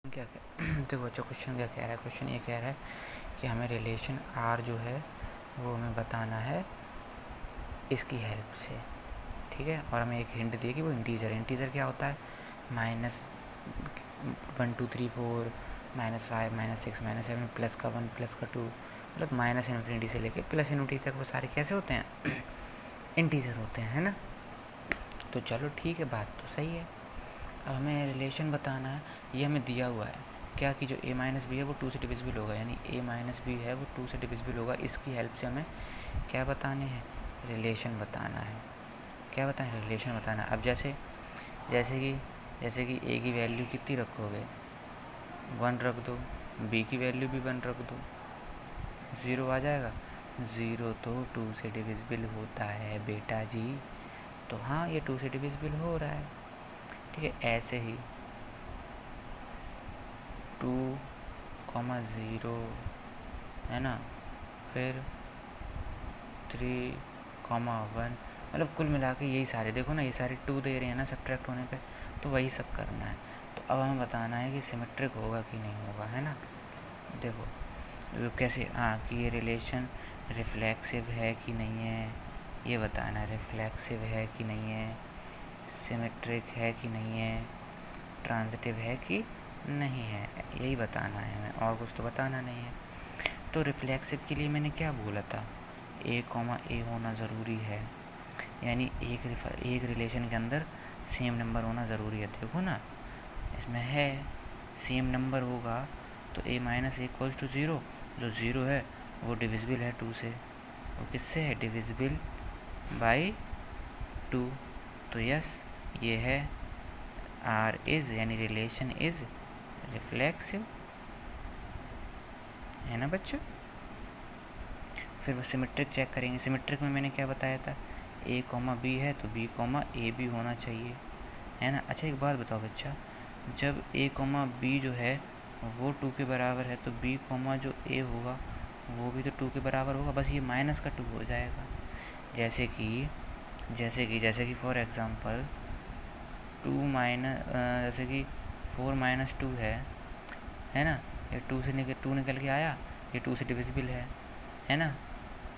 क्या देखो बच्चा क्वेश्चन क्या कह रहा है। क्वेश्चन ये कह रहा है कि हमें रिलेशन आर जो है वो हमें बताना है इसकी हेल्प से, ठीक है। और हमें एक हिंट दिए कि वो इंटीजर क्या होता है, -1 2 3 4 -5 -6 -7 +1 +2, मतलब -∞ से लेके +∞ तक वो सारे कैसे होते हैं इंटीजर होते हैं, है ना। तो चलो ठीक है, बात तो सही है। अब हमें रिलेशन बताना है, ये हमें दिया हुआ है क्या कि जो a माइनस बी है वो 2 से डिविजिबल होगा, यानी a माइनस बी है वो 2 से डिविजिबल होगा। इसकी हेल्प से हमें क्या बताने हैं, रिलेशन बताना है। क्या बताएं, रिलेशन बताना है। अब जैसे जैसे कि a की वैल्यू कितनी रखोगे, 1 रख दो, b की वैल्यू भी 1 रख दो, 0 आ जाएगा। 0 तो 2 से डिविजिबल होता है बेटा जी, तो हाँ ये 2 से डिविजिबल हो रहा है, ठीक है। ऐसे ही 2,0 है ना, फिर 3,1, मतलब कुल मिला के यही सारे, देखो ना ये सारे 2 दे रहे हैं ना सब्ट्रैक्ट होने पे, तो वही सब करना है। तो अब हमें बताना है कि सिमेट्रिक होगा कि नहीं होगा, है ना। देखो कैसे, हाँ कि ये रिलेशन रिफ्लेक्सिव है कि नहीं है, ये बताना है। रिफ्लेक्सिव है कि नहीं है, सिमेट्रिक है कि नहीं है, ट्रांजिटिव है कि नहीं है, यही बताना है हमें, और कुछ तो बताना नहीं है। तो रिफ्लेक्सिव के लिए मैंने क्या बोला था, a, होना ज़रूरी है, यानी एक रिलेशन के अंदर सेम नंबर होना ज़रूरी है। देखो ना इसमें है सेम नंबर होगा तो a माइनस इक्वल्स टू 0, जो 0 है वो डिविजिबल है 2 से, वो किससे है, डिविजिबल बाई 2। तो यस ये है R इज़, यानी रिलेशन इज़ रिफ्लेक्सिव, है ना बच्चों। फिर वो सिमेट्रिक चेक करेंगे। सिमेट्रिक में मैंने क्या बताया था, a, b है तो b, a भी होना चाहिए, है ना। अच्छा एक बात बताओ बच्चा, जब a, b जो है वो 2 के बराबर है तो b, जो a होगा वो भी तो 2 के बराबर होगा, बस ये माइनस का 2 हो जाएगा। जैसे कि फॉर एग्ज़ाम्पल 2 माइनस, जैसे कि 4 माइनस 2 है ना, ये 2 निकल के आया, ये 2 से डिविजिबल है ना।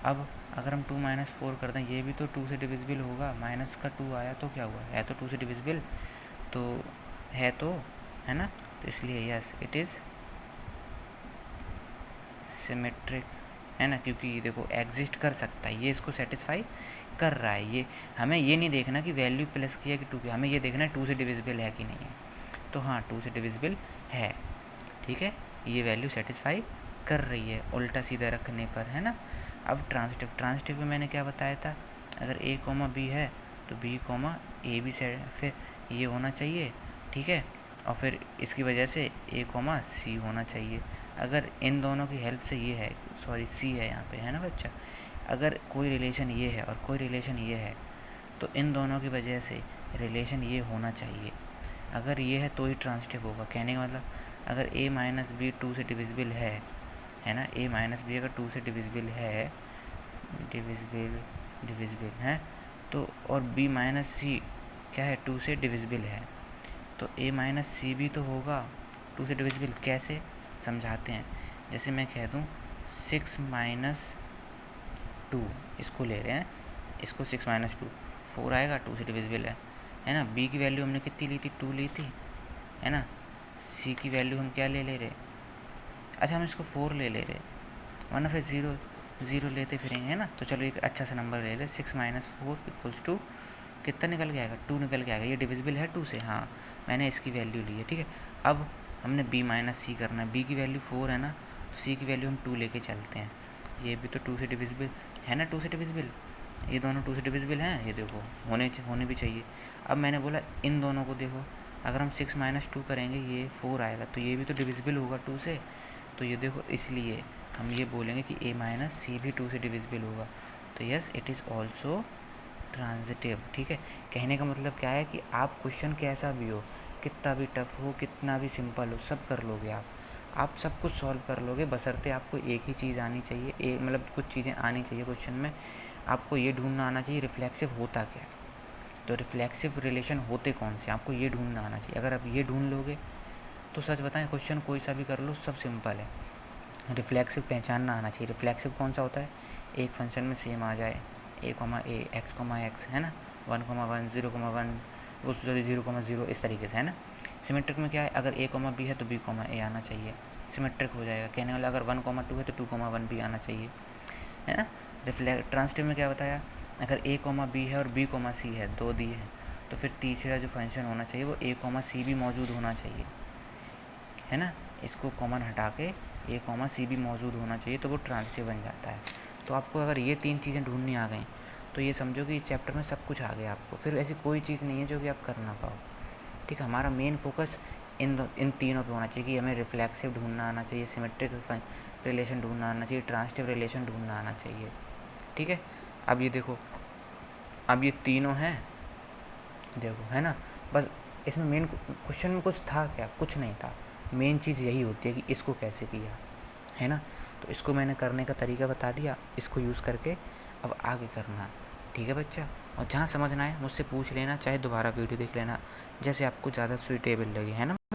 अब अगर हम 2 माइनस 4 कर दें, ये भी तो 2 से डिविजिबल होगा, माइनस का 2 आया तो क्या हुआ, है तो 2 से डिविजिबल, तो है तो, है ना। तो इसलिए यस इट इज़ सिमेट्रिक, है ना, क्योंकि देखो एग्जिस्ट कर सकता है, ये इसको सेटिस्फाई कर रहा है। ये हमें ये नहीं देखना कि वैल्यू प्लस की है कि 2 की, हमें ये देखना है 2 से डिविजिबल है कि नहीं है। तो हाँ 2 से डिविजिबल है, ठीक है, ये वैल्यू सेटिस्फाई कर रही है उल्टा सीधा रखने पर, है ना। अब ट्रांजिटिव में मैंने क्या बताया था, अगर a, b है तो b, a भी से फिर ये होना चाहिए, ठीक है। और फिर इसकी वजह से a, c होना चाहिए। अगर इन दोनों की हेल्प से ये है, सॉरी c है यहाँ पे, है ना बच्चा। अगर कोई रिलेशन ये है और कोई रिलेशन ये है तो इन दोनों की वजह से रिलेशन ये होना चाहिए। अगर ये है तो ही ट्रांजिटिव होगा। कहने का मतलब अगर a माइनस बी 2 से डिविजिबल है ना, a माइनस बी अगर 2 से डिविजिबल है तो, और b माइनस सी क्या है, 2 से डिविजिबल है, तो a माइनस सी भी तो होगा 2 से डिविजिबल। कैसे समझाते हैं, जैसे मैं कह दूँ 6 माइनस 2, इसको ले रहे हैं, इसको 6 माइनस 2 4 आएगा, 2 से डिविजिबल है ना। b की वैल्यू हमने कितनी ली थी, 2 ली थी, है ना। c की वैल्यू हम क्या ले रहे, अच्छा हम इसको 4 ले रहे, वरना फिर 0 लेते फिरेंगे, है ना। तो चलो एक अच्छा सा नंबर ले 6 माइनस 4 इक्वल्स टू कितना निकल के आएगा, 2 निकल के आएगा। ये डिविजिबल है 2 से, हाँ मैंने इसकी वैल्यू ली है, ठीक है। अब हमने b माइनस सी करना है, b की वैल्यू 4 है ना, तो c की वैल्यू हम 2 लेके चलते हैं। ये भी तो 2 से डिविजिबल है ना, 2 से डिविजिबल, ये दोनों 2 से डिविजिबल हैं, ये देखो होने भी चाहिए। अब मैंने बोला इन दोनों को देखो, अगर हम 6 माइनस 2 करेंगे ये 4 आएगा, तो ये भी तो डिविजिबल होगा 2 से, तो ये देखो इसलिए हम ये बोलेंगे कि a माइनस सी भी 2 से डिविजिबल होगा। तो yes it is also transitive, ठीक है। कहने का मतलब क्या है कि आप क्वेश्चन कैसा भी हो, कितना भी टफ हो, कितना भी सिंपल हो, सब कर लोगे आप सब कुछ सॉल्व कर लोगे, बशर्ते आपको एक ही चीज़ आनी चाहिए, एक मतलब कुछ चीज़ें आनी चाहिए क्वेश्चन में। आपको ये ढूंढना आना चाहिए रिफ्लेक्सिव होता क्या है, तो रिफ्लेक्सिव रिलेशन होते कौन से, आपको ये ढूंढना आना चाहिए। अगर आप ये ढूंढ लोगे तो सच बताएं, क्वेश्चन कोई सा भी कर लो, सब सिंपल है। रिफ्लेक्सिव पहचानना आना चाहिए। रिफ्लेक्सिव कौन सा होता है? एक फंक्शन में सेम आ जाए, ए कॉमा ए, एक्स कॉमा एक्स, है ना, 1,1, 0,1, वो सॉरी 0,0, इस तरीके से, है ना। सिमेट्रिक में क्या है? अगर ए कॉमा बी है तो बी कॉमा ए आना चाहिए, सिमेट्रिक हो जाएगा। कहने वाला अगर 1,2 है तो 2,1 भी आना चाहिए, है ना। ट्रांसिटिव में क्या बताया? अगर ए कॉमा बी है और बी कॉमा सी है, दो दिए हैं, तो फिर तीसरा जो फंक्शन होना चाहिए वो ए कॉमा सी भी मौजूद होना चाहिए, है ना। इसको कॉमन हटा के ए कॉमा सी भी मौजूद होना चाहिए, तो वो ट्रांसिटिव बन जाता है। तो आपको अगर ये 3 चीज़ें ढूंढनी आ गई तो ये समझो कि इस चैप्टर में सब कुछ आ गया आपको, फिर ऐसी कोई चीज़ नहीं है जो कि आप कर ना पाओ। ठीक है, हमारा मेन फोकस इन तीनों पे होना चाहिए कि हमें रिफ्लेक्सिव ढूंढना आना चाहिए, सिमेट्रिक रिलेशन ढूंढना आना चाहिए, ट्रांसिटिव रिलेशन ढूंढना आना चाहिए। ठीक है, अब ये देखो, अब ये तीनों हैं, देखो, है ना। बस इसमें मेन क्वेश्चन में कुछ था क्या? कुछ नहीं था। मेन चीज़ यही होती है कि इसको कैसे किया, है ना। तो इसको मैंने करने का तरीका बता दिया, इसको यूज़ करके अब आगे करना। ठीक है बच्चा, और जहाँ समझना है मुझसे पूछ लेना, चाहे दोबारा वीडियो देख लेना, जैसे आपको ज़्यादा सूटेबल लगे, है ना।